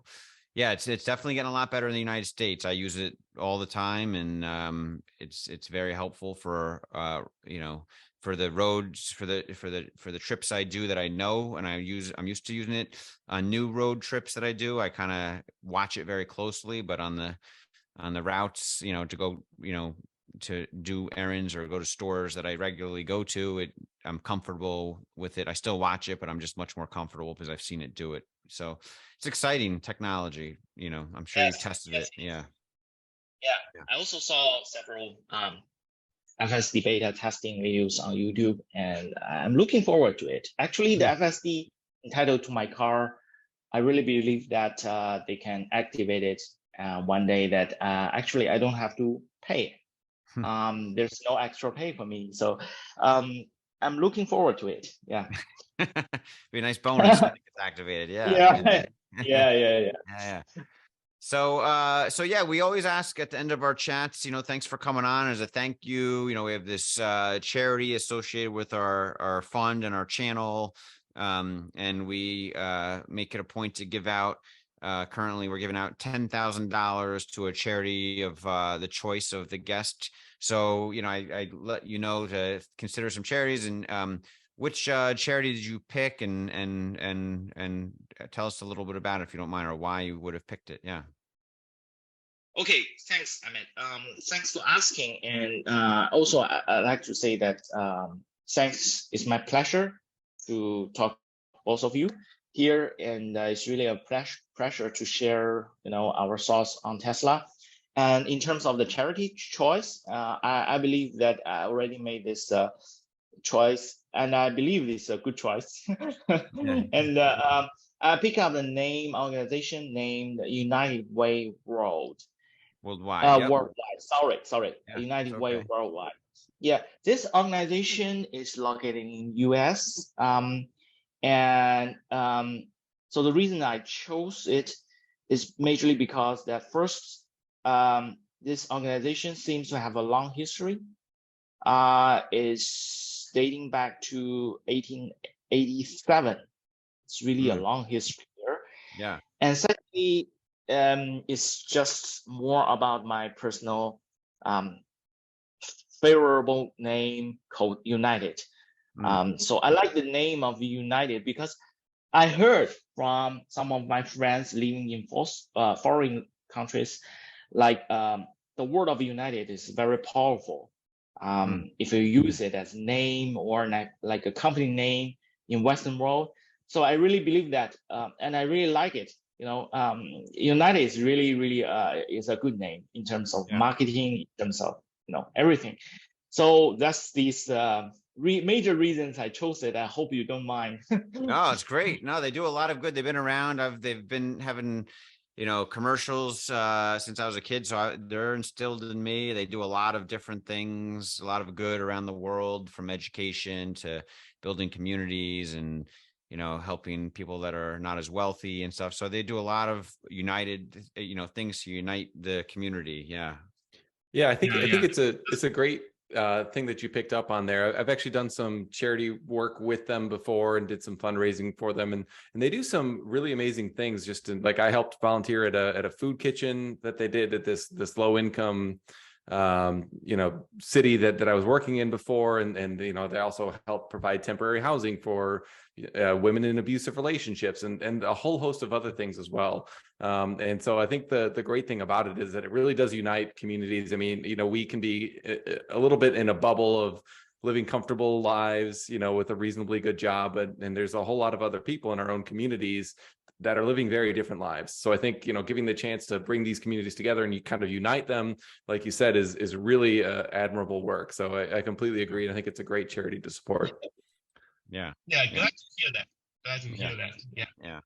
yeah, it's definitely getting a lot better in the United States. I use it all the time, and it's very helpful for for the roads, for the trips I do that I know, and I'm used to using it on new road trips that I do. I kind of watch it very closely, but on the routes, to go, to do errands or go to stores that I regularly go to, I'm comfortable with it. I still watch it, but I'm just much more comfortable because I've seen it do it. So it's exciting technology. I'm sure you've tested it. Yeah. I also saw several FSD beta testing videos on YouTube, and I'm looking forward to it. Actually, the FSD entitled to my car, I really believe that they can activate it one day that actually I don't have to pay. There's no extra pay for me. So I'm looking forward to it. Yeah. Be a nice bonus when it gets activated. Yeah. Yeah. So yeah, we always ask at the end of our chats, thanks for coming on as a thank you. We have this charity associated with our fund and our channel. And we make it a point to give out. Currently, we're giving out $10,000 to a charity of the choice of the guest. So, I let you know to consider some charities. And which charity did you pick? And tell us a little bit about it, if you don't mind, or why you would have picked it. Yeah. Okay, thanks, Emmet. Thanks for asking. And also, I'd like to say that thanks. It's my pleasure to talk to both of you here, and it's really a pleasure to share, our thoughts on Tesla. And in terms of the charity choice, I believe that I already made this choice, and I believe it's a good choice. And I pick up the organization named United Way Worldwide. Worldwide. Sorry. Yeah, United Way okay. Worldwide. Yeah, this organization is located in US. So the reason I chose it is majorly because that first, this organization seems to have a long history. Is dating back to 1887. It's really a long history there. Yeah. And secondly, it's just more about my personal favorable name called United. So I like the name of United because I heard from some of my friends living in foreign countries, like the word of United is very powerful. If you use it as name or like a company name in Western world. So I really believe that, and I really like it. United is really is a good name in terms of marketing, in terms of everything. So that's these major reasons I chose it. I hope you don't mind. No, it's great. No, they do a lot of good. They've been around. They've been having commercials since I was a kid, so they're instilled in me. They do a lot of different things, a lot of good around the world, from education to building communities and helping people that are not as wealthy and stuff. So they do a lot of united things to unite the community. Yeah, I think it's a great thing that you picked up on there. I've actually done some charity work with them before and did some fundraising for them, and they do some really amazing things. Just like I helped volunteer at a food kitchen that they did at this low income city that I was working in before, and they also help provide temporary housing for women in abusive relationships and a whole host of other things as well. And so I think the great thing about it is that it really does unite communities. I mean, we can be a little bit in a bubble of living comfortable lives, with a reasonably good job, and there's a whole lot of other people in our own communities that are living very different lives. So I think, giving the chance to bring these communities together and you kind of unite them, like you said, is really admirable work. So I completely agree. And I think it's a great charity to support. Yeah. Yeah. Glad to hear that. Glad to hear that. Yeah. Yeah.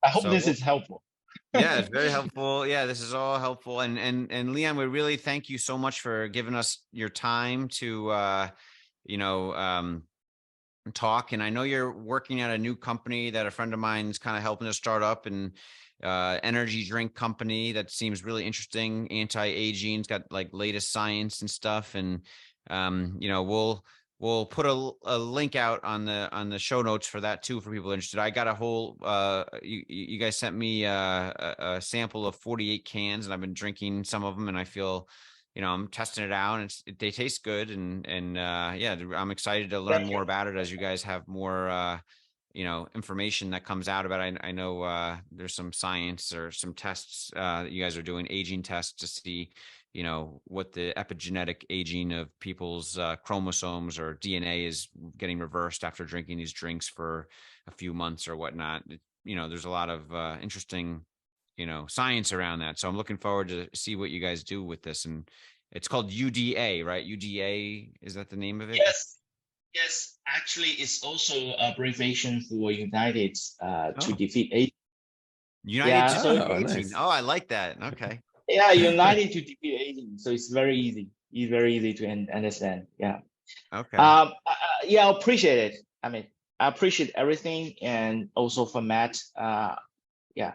I hope this is helpful. Yeah, it's very helpful. Yeah, this is all helpful. And Leon, we really thank you so much for giving us your time to talk. And I know you're working at a new company that a friend of mine's kind of helping to start up, and energy drink company that seems really interesting. Anti-aging, it's got like latest science and stuff. And we'll put a link out on the show notes for that too, for people interested. I got a whole you guys sent me a sample of 48 cans, and I've been drinking some of them, and I feel I'm testing it out, and they taste good. And yeah, I'm excited to learn more about it as you guys have more, information that comes out about it. I know there's some science or some tests that you guys are doing, aging tests to see, what the epigenetic aging of people's chromosomes or DNA is getting reversed after drinking these drinks for a few months or whatnot. There's a lot of interesting science around that. So I'm looking forward to see what you guys do with this. And it's called UDA, right? UDA, is that the name of it? Yes. Actually, it's also a abbreviation for United to Defeat Aging. United to Defeat Aging. Nice. Oh, I like that. Okay. Yeah, United to Defeat Aging. So it's very easy. It's very easy to understand. Yeah. Okay. Yeah, I appreciate it. I mean, I appreciate everything, and also for Matt. Yeah.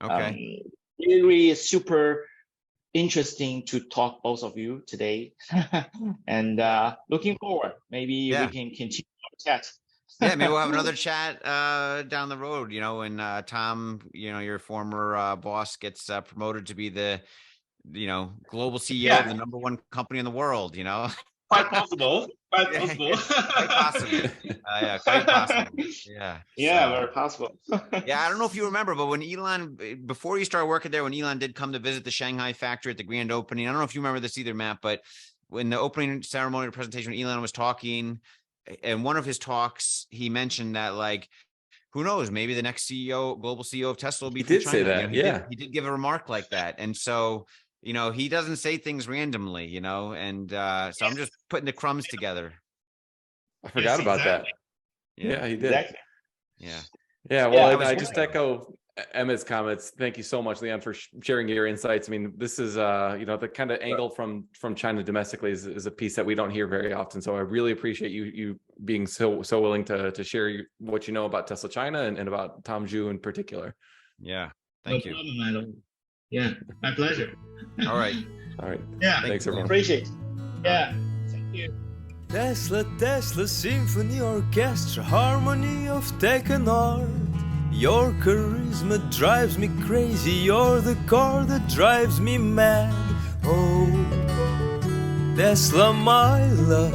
Okay. Really super interesting to talk both of you today, and looking forward. Maybe we can continue our chat. Yeah, maybe we'll have another chat down the road. When Tom, your former boss, gets promoted to be the global CEO of the #1 company in the world. Quite possible. Quite possible. Quite possible. Yeah, quite possible. Yeah. Yeah, very possible. Yeah, I don't know if you remember, but when Elon, before you started working there, when Elon did come to visit the Shanghai factory at the grand opening, I don't know if you remember this either, Matt, but when the opening ceremony or presentation, when Elon was talking, and one of his talks, he mentioned that, like, who knows, maybe the next global CEO of Tesla will be from China. He did say that. He did give a remark like that. And so, he doesn't say things randomly, and so I'm just putting the crumbs together. I forgot about that. Yeah, he did. Exactly. Yeah. Yeah. Well, I just echo Emmett's comments. Thank you so much, Leon, for sharing your insights. I mean, this is, the kind of angle from China domestically is a piece that we don't hear very often. So I really appreciate you being so willing to share what you know about Tesla China and about Tom Zhu in particular. Yeah. Thank you. Problem, Elon. Yeah, my pleasure. All right. Yeah. Thanks, everyone. Appreciate it. Yeah. Thank you. Tesla Symphony Orchestra, harmony of tech and art. Your charisma drives me crazy. You're the car that drives me mad. Oh, Tesla, my love.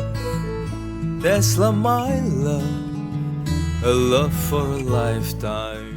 Tesla, my love. A love for a lifetime.